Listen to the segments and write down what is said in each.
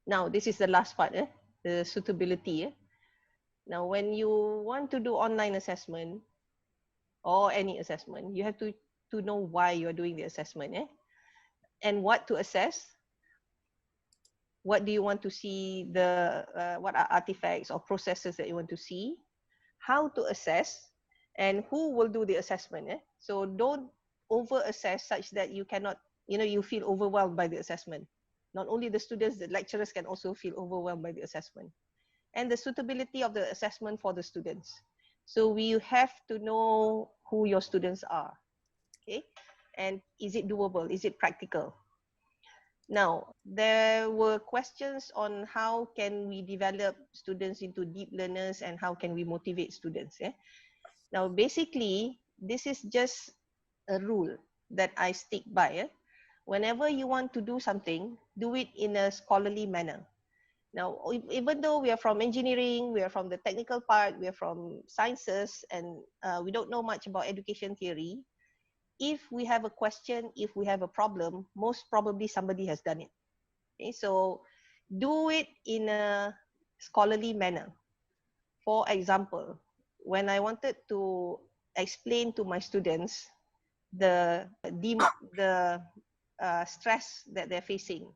Now, this is the last part, the suitability. Now, when you want to do online assessment or any assessment, you have to know why you're doing the assessment, and what to assess. What do you want to see, what are artifacts or processes that you want to see, how to assess, and who will do the assessment. So don't over assess such that you cannot, you feel overwhelmed by the assessment. Not only the students, the lecturers can also feel overwhelmed by the assessment. And the suitability of the assessment for the students. So we have to know who your students are, okay? And is it doable? Is it practical? Now, there were questions on how can we develop students into deep learners and how can we motivate students. Now, basically, this is just a rule that I stick by. Whenever you want to do something, do it in a scholarly manner. Now, even though we are from engineering, we are from the technical part, we are from sciences, and we don't know much about education theory, if we have a question, if we have a problem, most probably somebody has done it. Okay, so do it in a scholarly manner. For example, when I wanted to explain to my students the stress that they're facing,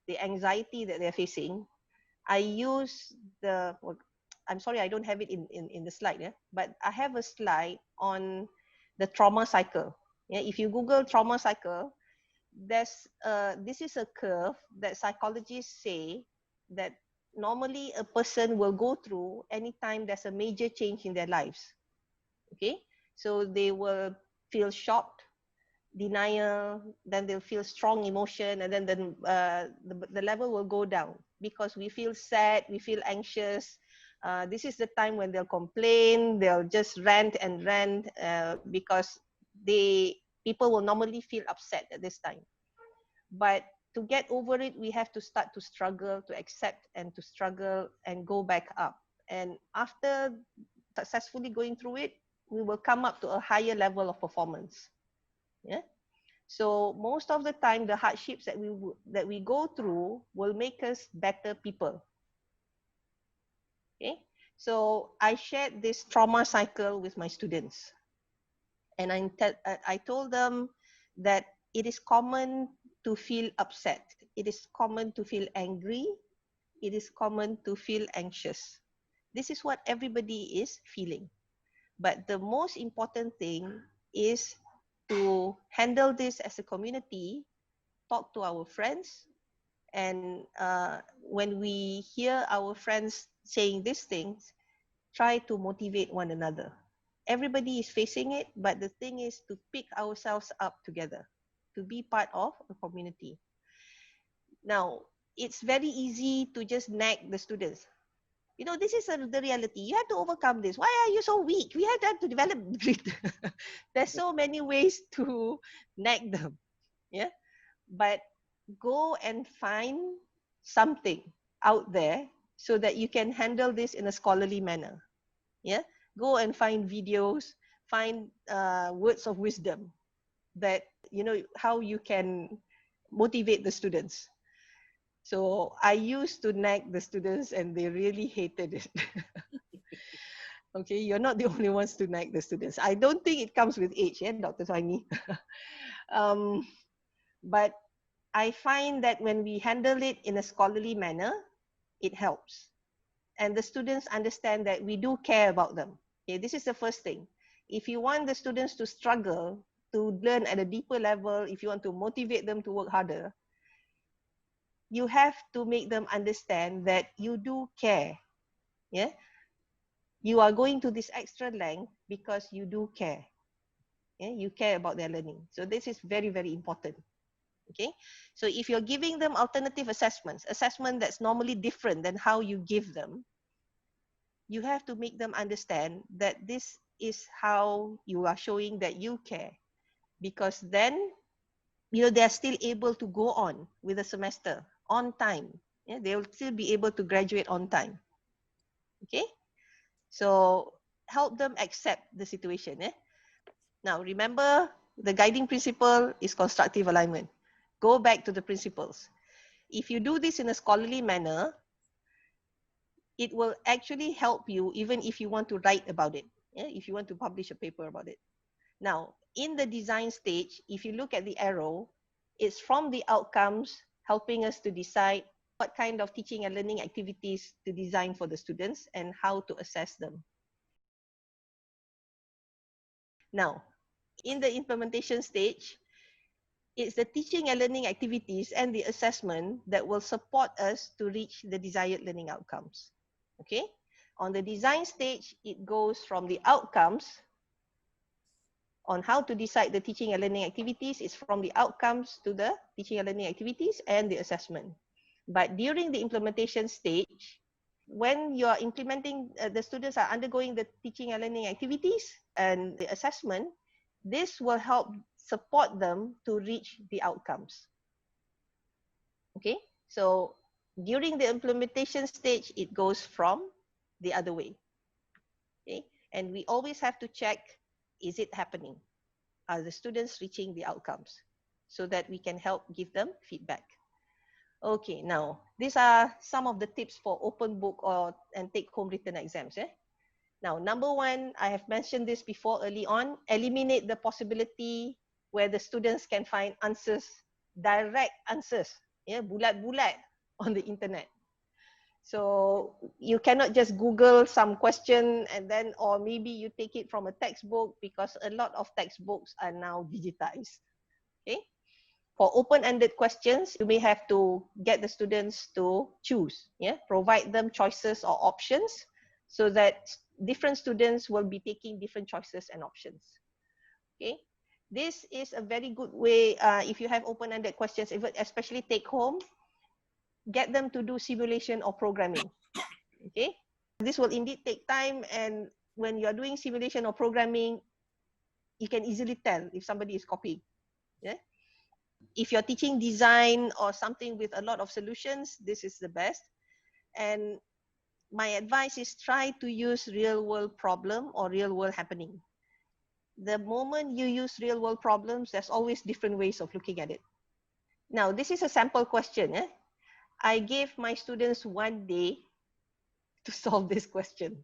the anxiety that they're facing, I use I'm sorry, I don't have it in the slide, but I have a slide on the trauma cycle. If you Google trauma cycle, this is a curve that psychologists say that normally a person will go through anytime there's a major change in their lives. Okay, so they will feel shocked, denial, then they'll feel strong emotion, and then the level will go down because we feel sad, we feel anxious. This is the time when they'll complain, they'll just rant and rant because people will normally feel upset at this time. But to get over it, we have to start to struggle, to accept and to struggle and go back up. And after successfully going through it, we will come up to a higher level of performance. Yeah. So most of the time, the hardships that we go through will make us better people. Okay. So I shared this trauma cycle with my students, and I told them that it is common to feel upset. It is common to feel angry. It is common to feel anxious. This is what everybody is feeling. But the most important thing is to handle this as a community, talk to our friends, and when we hear our friends saying these things, try to motivate one another. Everybody is facing it, but the thing is to pick ourselves up together, to be part of a community. Now, it's very easy to just nag the students. This is the reality. You have to overcome this. Why are you so weak? We have to develop grit. There's so many ways to nag them. Yeah. But go and find something out there so that you can handle this in a scholarly manner. Yeah. Go and find videos, find words of wisdom that, how you can motivate the students. So I used to nag the students and they really hated it. Okay, you're not the only ones to nag the students. I don't think it comes with age, Dr. Swani. But I find that when we handle it in a scholarly manner, it helps. And the students understand that we do care about them. Okay, this is the first thing. If you want the students to struggle, to learn at a deeper level, if you want to motivate them to work harder, you have to make them understand that you do care. Yeah, you are going to this extra length because you do care. Yeah, you care about their learning. So this is very, very important. Okay, so if you're giving them alternative assessment that's normally different than how you give them, you have to make them understand that this is how you are showing that you care, because then they're still able to go on with the semester on time. Yeah, they will still be able to graduate on time. Okay, so help them accept the situation. Now remember, the guiding principle is constructive alignment. Go back to the principles. If you do this in a scholarly manner, it will actually help you even if you want to write about it, if you want to publish a paper about it. Now, in the design stage, if you look at the arrow, it's from the outcomes helping us to decide what kind of teaching and learning activities to design for the students and how to assess them. Now, in the implementation stage, it's the teaching and learning activities and the assessment that will support us to reach the desired learning outcomes. Okay? On the design stage, it goes from the outcomes on how to decide the teaching and learning activities. It's from the outcomes to the teaching and learning activities and the assessment. But during the implementation stage, when you're implementing, the students are undergoing the teaching and learning activities and the assessment, this will help support them to reach the outcomes. Okay, so during the implementation stage, it goes from the other way. Okay, and we always have to check, is it happening? Are the students reaching the outcomes? So that we can help give them feedback. Okay, now these are some of the tips for open book and take home written exams. Now, number one, I have mentioned this before early on, eliminate the possibility where the students can find answers, direct answers, bulat-bulat on the internet. So you cannot just Google some question and then, or maybe you take it from a textbook, because a lot of textbooks are now digitized. Okay. For open-ended questions, you may have to get the students to choose, provide them choices or options so that different students will be taking different choices and options. Okay, this is a very good way. If you have open-ended questions, especially take home, get them to do simulation or programming. Okay, this will indeed take time, and when you are doing simulation or programming, you can easily tell if somebody is copying. If you're teaching design or something with a lot of solutions, this is the best. And my advice is try to use real world problem or real world happening. The moment you use real world problems, there's always different ways of looking at it. Now, this is a sample question. I gave my students 1 day to solve this question.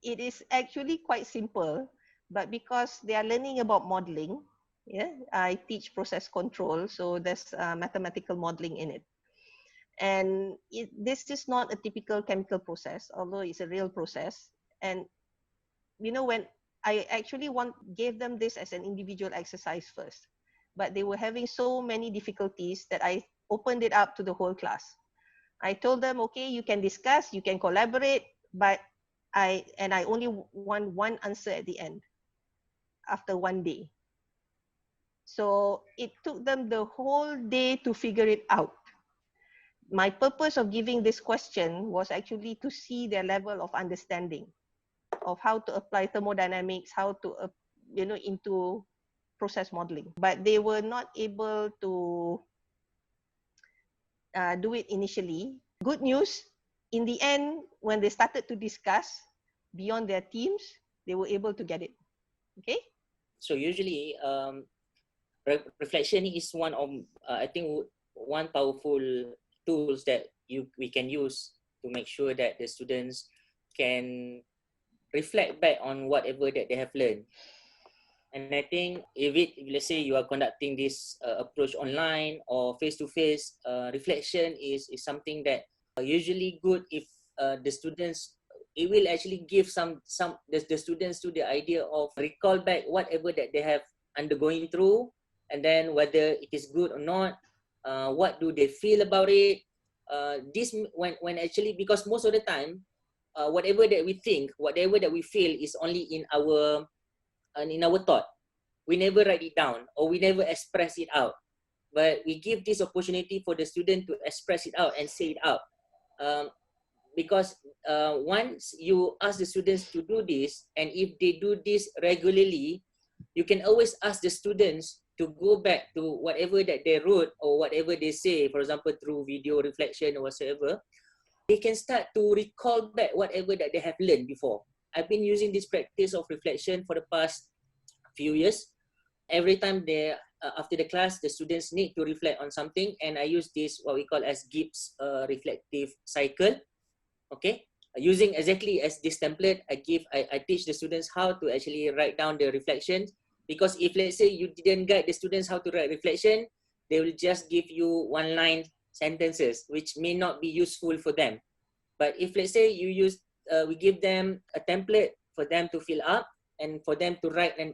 It is actually quite simple, but because they are learning about modeling, I teach process control, so there's mathematical modeling in it. And this is not a typical chemical process, although it's a real process. And when I actually gave them this as an individual exercise first, but they were having so many difficulties that I opened it up to the whole class. I told them, okay, you can discuss, you can collaborate, but I only want one answer at the end after 1 day. So it took them the whole day to figure it out. My purpose of giving this question was actually to see their level of understanding of how to apply thermodynamics, how to, into process modeling. But they were not able to do it initially. Good news, in the end, when they started to discuss beyond their teams, they were able to get it. Okay? So usually, reflection is one of, I think, one powerful tools that we can use to make sure that the students can reflect back on whatever that they have learned. And I think if let's say you are conducting this approach online or face-to-face, reflection is something that usually good if the students, it will actually give the students to the idea of recall back whatever that they have undergoing through, and then whether it is good or not, what do they feel about it. This when actually, because most of the time, whatever that we think, whatever that we feel is only in our thought. We never write it down or we never express it out. But we give this opportunity for the student to express it out and say it out. Because once you ask the students to do this, and if they do this regularly, you can always ask the students to go back to whatever that they wrote or whatever they say, for example, through video reflection or whatsoever. They can start to recall back whatever that they have learned before. I've been using this practice of reflection for the past few years. Every time after the class, the students need to reflect on something, and I use this what we call as Gibbs reflective cycle. Okay, using exactly as this template, I teach the students how to actually write down the reflections, because if let's say you didn't guide the students how to write reflection, they will just give you one line sentences which may not be useful for them. But if let's say you use we give them a template for them to fill up and for them to write an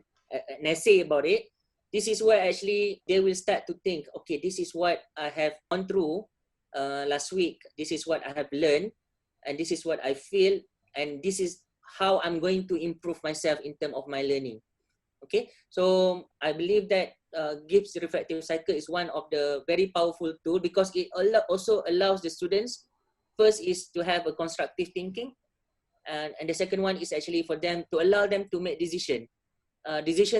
essay about it, this is where actually they will start to think, okay, this is what I have gone through last week, this is what I have learned, and this is what I feel, and this is how I'm going to improve myself in terms of my learning. Okay, so I believe that Gibbs reflective cycle is one of the very powerful tool, because it also allows the students, first is to have a constructive thinking, and the second one is actually for them to allow them to make decision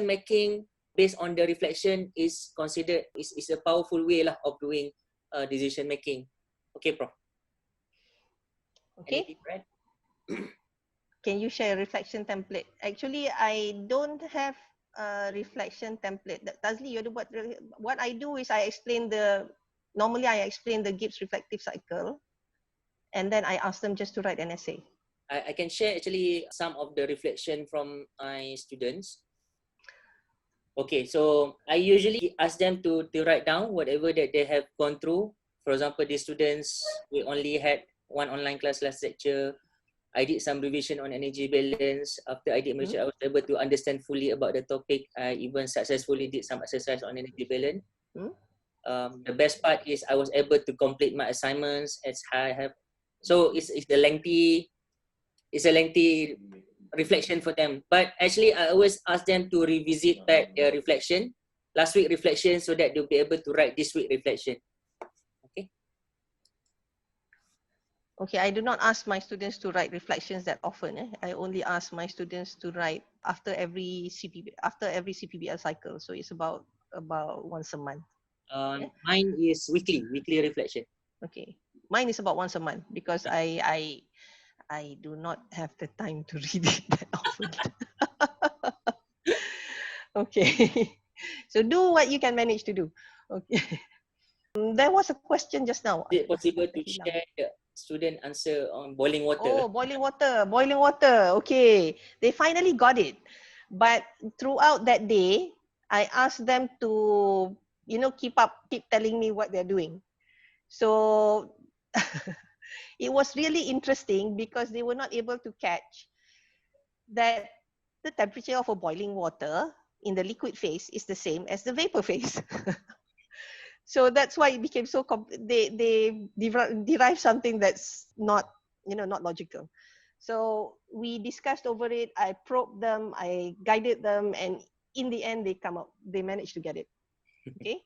making based on the reflection is considered is a powerful way lah of doing decision making. Okay, Prof. Okay. Anything, right? Can you share a reflection template? Actually, I don't have a reflection template. Tazli, you do what I do is normally I explain the Gibbs reflective cycle, and then I ask them just to write an essay. I can share actually some of the reflection from my students. Okay, so I usually ask them to write down whatever that they have gone through. For example, these students, we only had one online class last lecture. I did some revision on energy balance. After I did revision, I was able to understand fully about the topic. I even successfully did some exercise on energy balance. The best part is I was able to complete my assignments as I have. So it's a lengthy reflection for them. But actually, I always ask them to revisit back their reflection, last week reflection, so that they'll be able to write this week reflection. Okay, I do not ask my students to write reflections that often. I only ask my students to write after every CPBL cycle. So it's about once a month. Mine is weekly reflection. Okay, mine is about once a month because I do not have the time to read it that often. Okay, so do what you can manage to do. Okay. There was a question just now. Is it possible to share the student answer on boiling water? Oh, boiling water. Okay, they finally got it. But throughout that day, I asked them to, keep telling me what they're doing. So it was really interesting because they were not able to catch that the temperature of a boiling water in the liquid phase is the same as the vapor phase. So that's why it became so they derive something that's not logical. So we discussed over it. I probed them, I guided them, and in the end they managed to get it. Okay.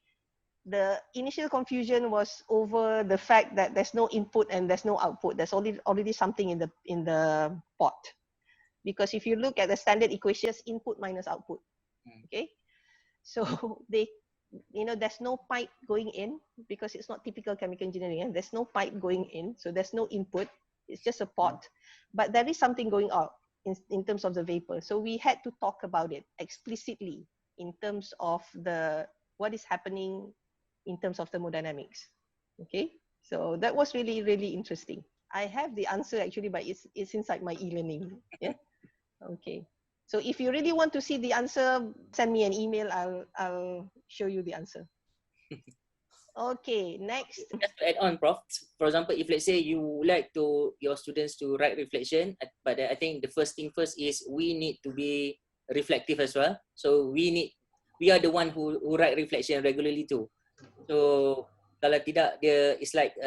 The initial confusion was over the fact that there's no input and there's no output. There's already something in the pot. Because if you look at the standard equations, input minus output. Okay. So there's no pipe going in because it's not typical chemical engineering. There's no pipe going in, so there's no input. It's just a pot. But there is something going out in terms of the vapor. So we had to talk about it explicitly in terms of what is happening in terms of thermodynamics. Okay, so that was really, really interesting. I have the answer actually, but it's inside my e-learning. Yeah. Okay. So if you really want to see the answer, send me an email. I'll show you the answer. Okay, next. Just to add on, Prof. For example, if let's say you would like your students to write reflection, but I think the first thing first is we need to be reflective as well. So we are the one who write reflection regularly too. So kalau tidak, dia is like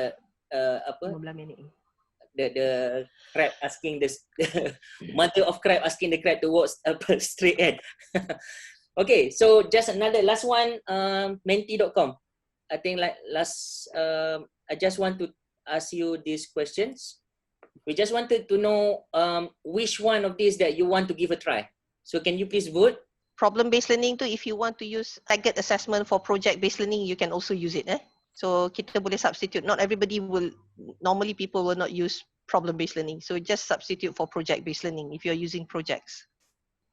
apa? 15 minit. The crab asking the mother of crab asking the crab to walk straight ahead. Okay, so just another last one, menti.com. I think like I just want to ask you these questions. We just wanted to know which one of these that you want to give a try. So can you please vote? Problem-based learning too, if you want to use target assessment for project-based learning, you can also use it. So kita boleh substitute. Not everybody normally people will not use problem-based learning. So just substitute for project-based learning if you're using projects.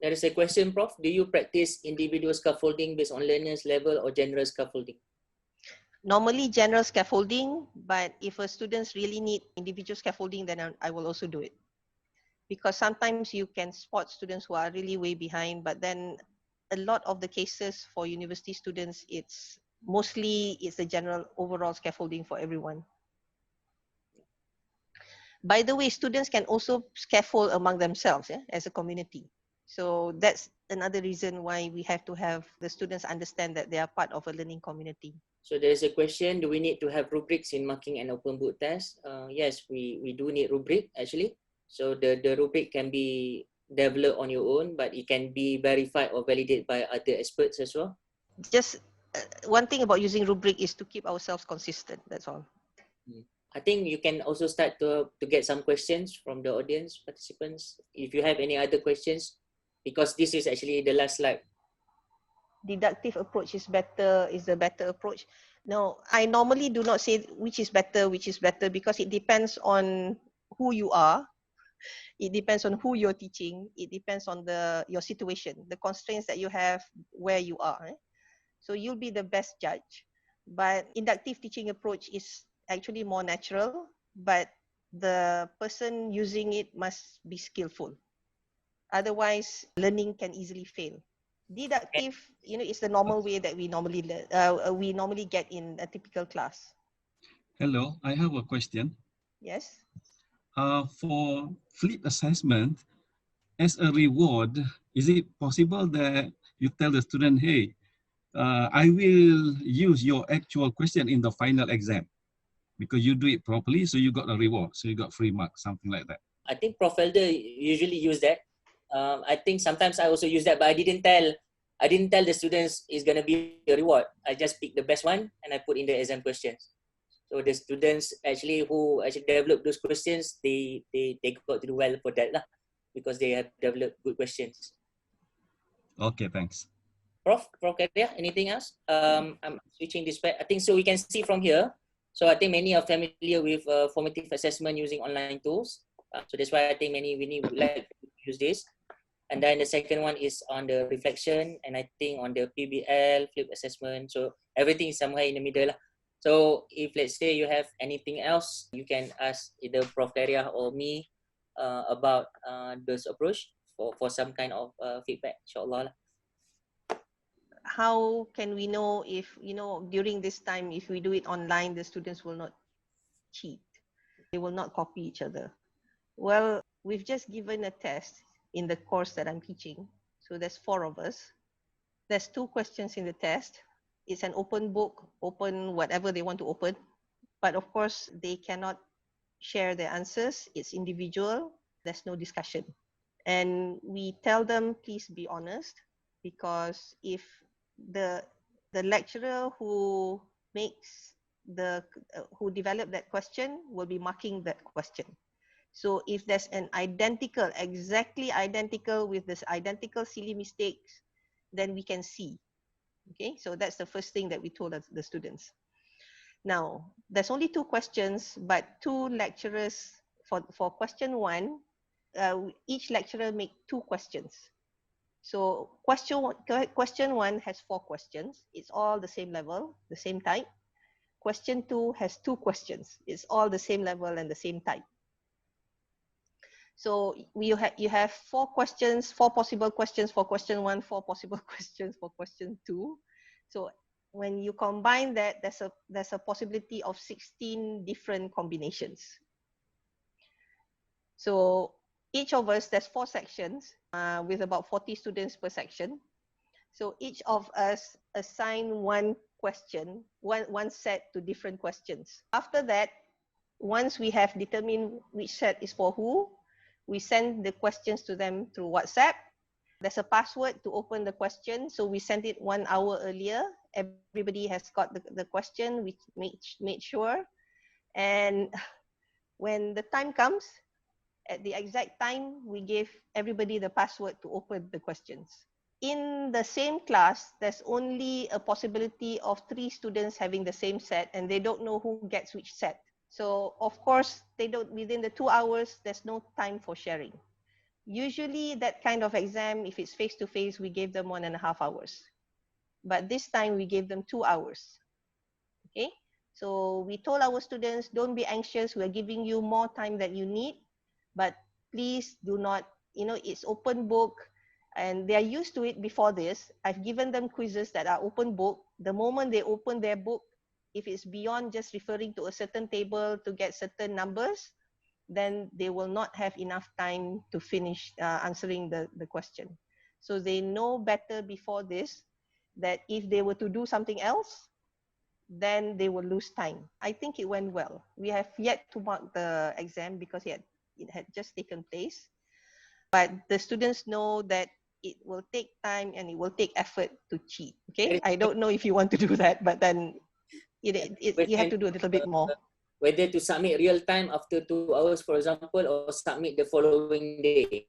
There is a question, Prof. Do you practice individual scaffolding based on learners level or general scaffolding? Normally general scaffolding, but if a students really need individual scaffolding, then I will also do it. Because sometimes you can spot students who are really way behind, but then a lot of the cases for university students, it's the general overall scaffolding for everyone. By the way, students can also scaffold among themselves as a community. So that's another reason why we have to have the students understand that they are part of a learning community. So there's a question, do we need to have rubrics in marking an open book test? Yes, we do need rubric actually. So the rubric can be developed on your own, but it can be verified or validated by other experts as well. Just one thing about using rubric is to keep ourselves consistent, that's all. I think you can also start to get some questions from the audience participants. If you have any other questions, because this is actually the last slide. Deductive approach is the better approach. No, I normally do not say which is better, because it depends on who you are. It depends on who you're teaching. It depends on your situation, the constraints that you have, where you are. So you'll be the best judge. But inductive teaching approach is actually more natural, but the person using it must be skillful. Otherwise, learning can easily fail. Deductive, is the normal way that we normally learn. We normally get in a typical class. Hello, I have a question. Yes. For flip assessment, as a reward, is it possible that you tell the student, hey, I will use your actual question in the final exam because you do it properly, so you got a reward, so you got free marks, something like that? I think Prof. Elder usually use that. I think sometimes I also use that, but I didn't tell the students it's gonna be a reward. I just pick the best one and I put in the exam questions. So the students who develop those questions, they got to do well for that lah, because they have developed good questions. Okay, thanks. Prof. Khairiyah, anything else? I'm switching this back. I think so we can see from here. So I think many are familiar with formative assessment using online tools. So that's why I think we would like to use this. And then the second one is on the reflection, and I think on the PBL, flip assessment. So everything is somewhere in the middle. So if let's say you have anything else, you can ask either Prof. Khairiyah or me about this approach for some kind of feedback, inshallah. How can we know if, during this time, if we do it online, the students will not cheat? They will not copy each other. Well, we've just given a test in the course that I'm teaching. So there's 4 of us. There's 2 questions in the test. It's an open book, open whatever they want to open. But of course, they cannot share their answers. It's individual. There's no discussion. And we tell them, please be honest, because if the lecturer who developed that question will be marking that question. So if there's an exactly identical with this identical silly mistakes, then we can see. Okay, so that's the first thing that we told the students. Now, there's only 2 questions, but 2 lecturers for question 1, each lecturer make 2 questions. So question 1 has 4 questions. It's all the same level, the same type. Question 2 has 2 questions. It's all the same level and the same type. So you have 4 questions, 4 possible questions for question 1, 4 possible questions for question 2. So when you combine that, there's a possibility of 16 different combinations. So each of us, there's 4 sections with about 40 students per section. So each of us assign 1 question, one set to different questions. After that, once we have determined which set is for who, we send the questions to them through WhatsApp. There's a password to open the question, so we send it 1 hour earlier. Everybody has got the question, we made sure. And when the time comes, at the exact time, we give everybody the password to open the questions. In the same class, there's only a possibility of 3 students having the same set, and they don't know who gets which set. So of course, within the 2 hours, there's no time for sharing. Usually that kind of exam, if it's face-to-face, we gave them 1.5 hours. But this time we gave them 2 hours. Okay, so we told our students, don't be anxious, we're giving you more time than you need, but please do not, it's open book, and they are used to it before this. I've given them quizzes that are open book. The moment they open their book, if it's beyond just referring to a certain table to get certain numbers, then they will not have enough time to finish answering the question. So they know better before this that if they were to do something else, then they will lose time. I think it went well. We have yet to mark the exam because it had just taken place. But the students know that it will take time and it will take effort to cheat. Okay, I don't know if you want to do that, but then you have to do a little bit more. Whether to submit real time after 2 hours, for example, or submit the following day.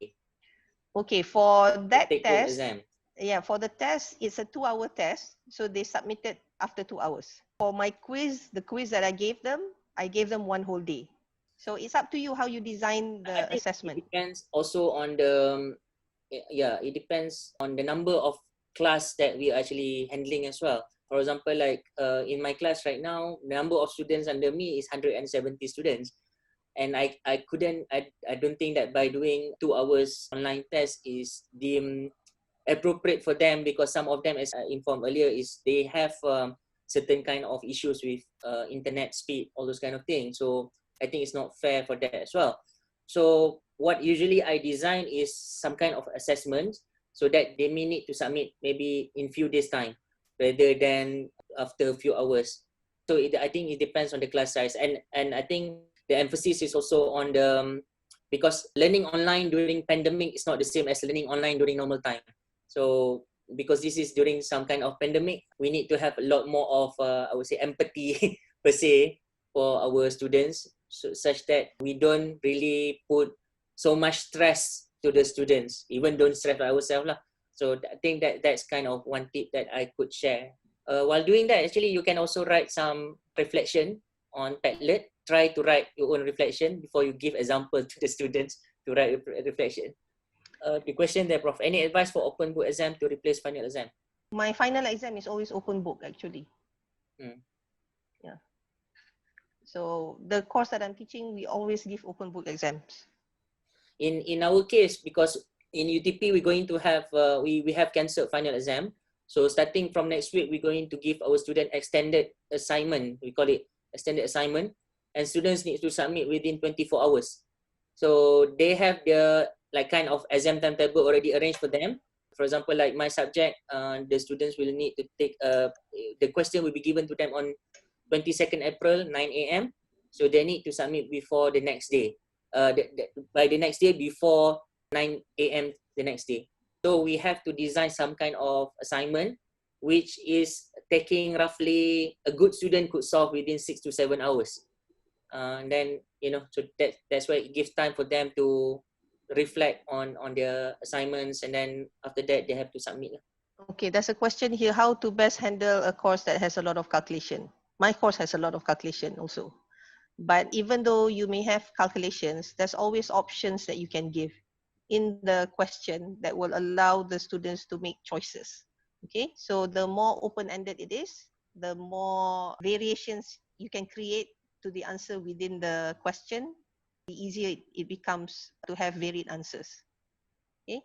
Okay, for that test, exam. Yeah, for the test, it's a 2-hour test. So they submitted after 2 hours. For my quiz, the quiz that I gave them 1 whole day. So it's up to you how you design the assessment. It depends also on the, it depends on the number of class that we are actually handling as well. For example, like in my class right now, the number of students under me is 170 students. And I don't think that by doing 2 hours online test is deemed appropriate for them, because some of them, as I informed earlier, is they have certain kind of issues with internet speed, all those kind of things. So I think it's not fair for that as well. So what usually I design is some kind of assessment so that they may need to submit maybe in few days time rather than after a few hours. So I think it depends on the class size, and I think the emphasis is also on the because learning online during pandemic is not the same as learning online during normal time. So because this is during some kind of pandemic, we need to have a lot more of I would say empathy per se for our students, so, such that we don't really put so much stress to the students, even don't stress ourselves lah. So I think that's kind of one tip that I could share. While doing that, actually, you can also write some reflection on Padlet. Try to write your own reflection before you give example to the students to write a reflection. The question there, Prof. Any advice for open book exam to replace final exam? My final exam is always open book, actually. Yeah. So the course that I'm teaching, we always give open book exams. In our case, because in UTP we're going to have we have cancelled final exam. So starting from next week, we're going to give our student extended assignment. We call it extended assignment, and students need to submit within 24 hours. So they have the like kind of exam timetable already arranged for them. For example, like my subject, the students will need to take the question will be given to them on 22nd April, 9 a.m. So they need to submit before the next day. By the next day before 9 a.m. the next day. So we have to design some kind of assignment which is taking roughly a good student could solve within 6 to 7 hours. And then, so that's why it gives time for them to reflect on their assignments, and then after that they have to submit. Okay, there's a question here, how to best handle a course that has a lot of calculation. My course has a lot of calculation also. But even though you may have calculations, there's always options that you can give in the question that will allow the students to make choices. Okay, so the more open-ended it is, the more variations you can create to the answer within the question, the easier it becomes to have varied answers. Okay,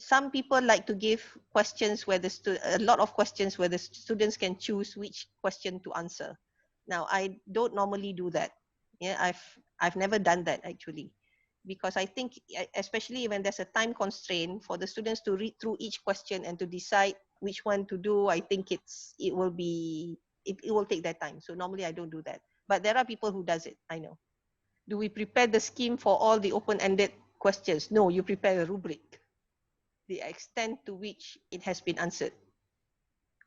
some people like to give questions where a lot of questions where the students can choose which question to answer. Now, I don't normally do that. Yeah, I've never done that actually, because I think, especially when there's a time constraint for the students to read through each question and to decide which one to do, I think it will take that time. So normally I don't do that. But there are people who does it, I know. Do we prepare the scheme for all the open-ended questions? No, you prepare a rubric, the extent to which it has been answered.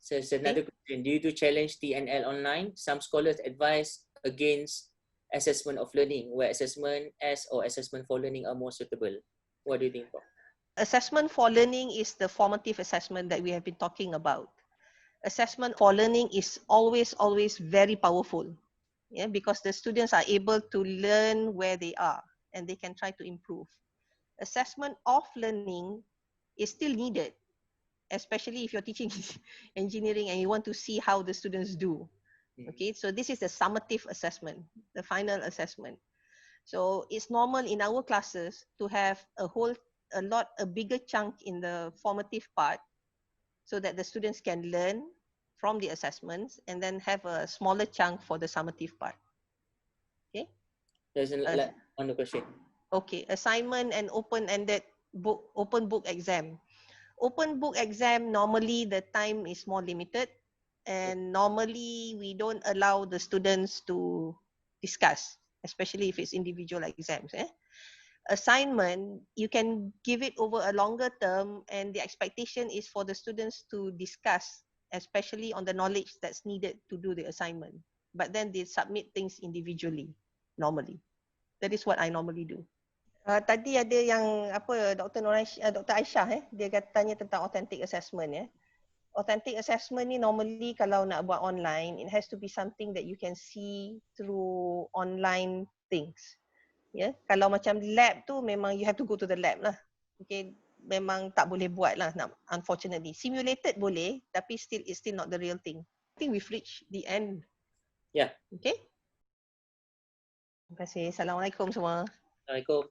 So it's another question. Due to challenge TNL online, some scholars advise against assessment of learning, where assessment as or assessment for learning are more suitable. What do you think, Prof? Assessment for learning is the formative assessment that we have been talking about. Assessment for learning is always very powerful, because the students are able to learn where they are and they can try to improve. assessment of learning is still needed, especially if you're teaching engineering and you want to see how the students do. Okay, so this is the summative assessment, the final assessment. So it's normal in our classes to have a bigger chunk in the formative part so that the students can learn from the assessments and then have a smaller chunk for the summative part. Okay. There's like on the question. Okay, assignment and open book exam. Open book exam, normally the time is more limited, and normally we don't allow the students to discuss, especially if it's individual exams. Assignment, you can give it over a longer term, and the expectation is for the students to discuss, especially on the knowledge that's needed to do the assignment. But then they submit things individually, normally. That is what I normally do. Tadi ada yang apa Dr. Aisyah dia tanya tentang authentic assessment Authentic assessment ni normally kalau nak buat online, it has to be something that you can see through online things. Kalau macam lab tu memang you have to go to the lab lah. Okay, memang tak boleh buat lah, unfortunately. Simulated boleh, tapi it's still not the real thing. I think we've reached the end. Yeah. Okay. Terima kasih. Assalamualaikum semua. Assalamualaikum.